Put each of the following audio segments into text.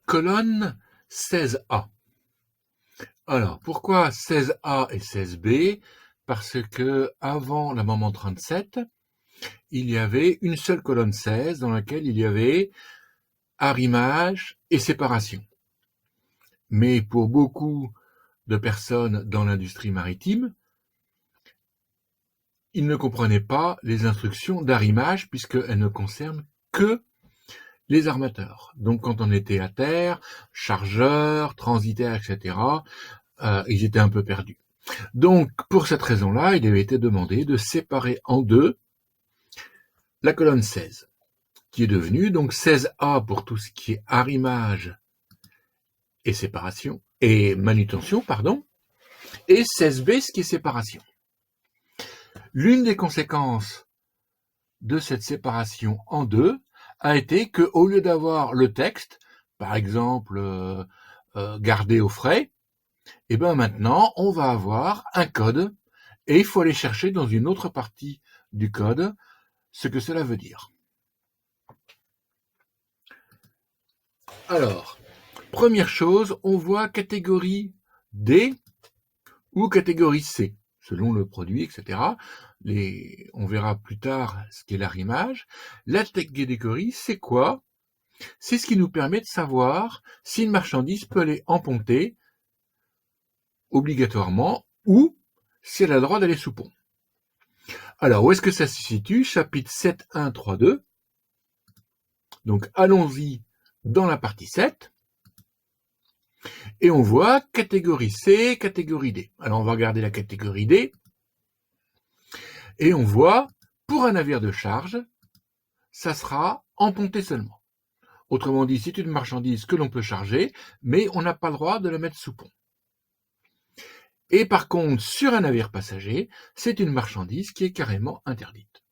colonne 16A. Alors, pourquoi 16A et 16B? Parce que avant la maman 37, il y avait une seule colonne 16 dans laquelle il y avait arrimage et séparation. Mais pour beaucoup de personnes dans l'industrie maritime, ils ne comprenaient pas les instructions d'arrimage puisqu'elles ne concernent que les armateurs. Donc quand on était à terre, chargeurs, transitaires, etc., ils étaient un peu perdus. Donc pour cette raison-là, il avait été demandé de séparer en deux la colonne 16, qui est devenue donc 16A pour tout ce qui est arrimage et séparation, et manutention, pardon, et 16B ce qui est séparation. L'une des conséquences de cette séparation en deux a été que, au lieu d'avoir le texte, par exemple gardé au frais, et ben maintenant on va avoir un code et il faut aller chercher dans une autre partie du code ce que cela veut dire. Alors, première chose, on voit catégorie D ou catégorie C, selon le produit, etc. On verra plus tard ce qu'est l'arrimage. La catégorie, c'est quoi? C'est ce qui nous permet de savoir si une marchandise peut aller en pontée obligatoirement ou si elle a le droit d'aller sous pont. Alors, où est-ce que ça se situe? Chapitre 7.1.3.2. Donc, allons-y dans la partie 7. Et on voit catégorie C, catégorie D. Alors, on va regarder la catégorie D. Et on voit, pour un navire de charge, ça sera en pontée seulement. Autrement dit, c'est une marchandise que l'on peut charger, mais on n'a pas le droit de la mettre sous pont. Et par contre, sur un navire passager, c'est une marchandise qui est carrément interdite.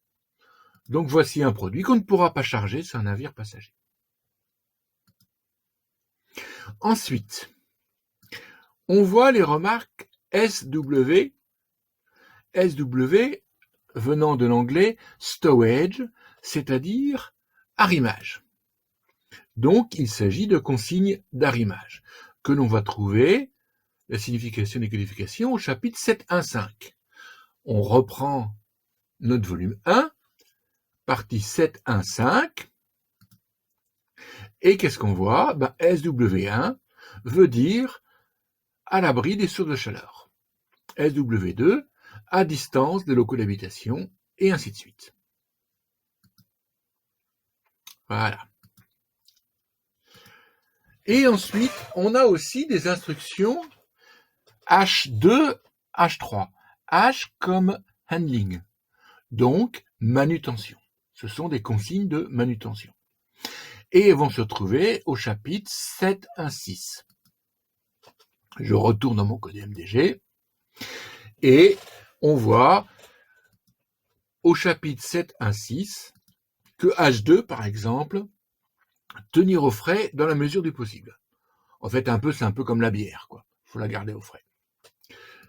Donc voici un produit qu'on ne pourra pas charger sur un navire passager. Ensuite, on voit les remarques SW. SW venant de l'anglais stowage, c'est-à-dire arrimage. Donc, il s'agit de consignes d'arrimage que l'on va trouver la signification des qualifications au chapitre 7.1.5. On reprend notre volume 1, partie 7.1.5, et qu'est-ce qu'on voit? SW1 veut dire à l'abri des sources de chaleur. SW2 à distance des locaux d'habitation, et ainsi de suite. Voilà. Et ensuite, on a aussi des instructions H2, H3. H comme handling, donc manutention. Ce sont des consignes de manutention. Et elles vont se trouver au chapitre 7.1.6. Je retourne dans mon code MDG et on voit au chapitre 7.1.6 que H2, par exemple, tenir au frais dans la mesure du possible. En fait, c'est un peu comme la bière, quoi. Il faut la garder au frais.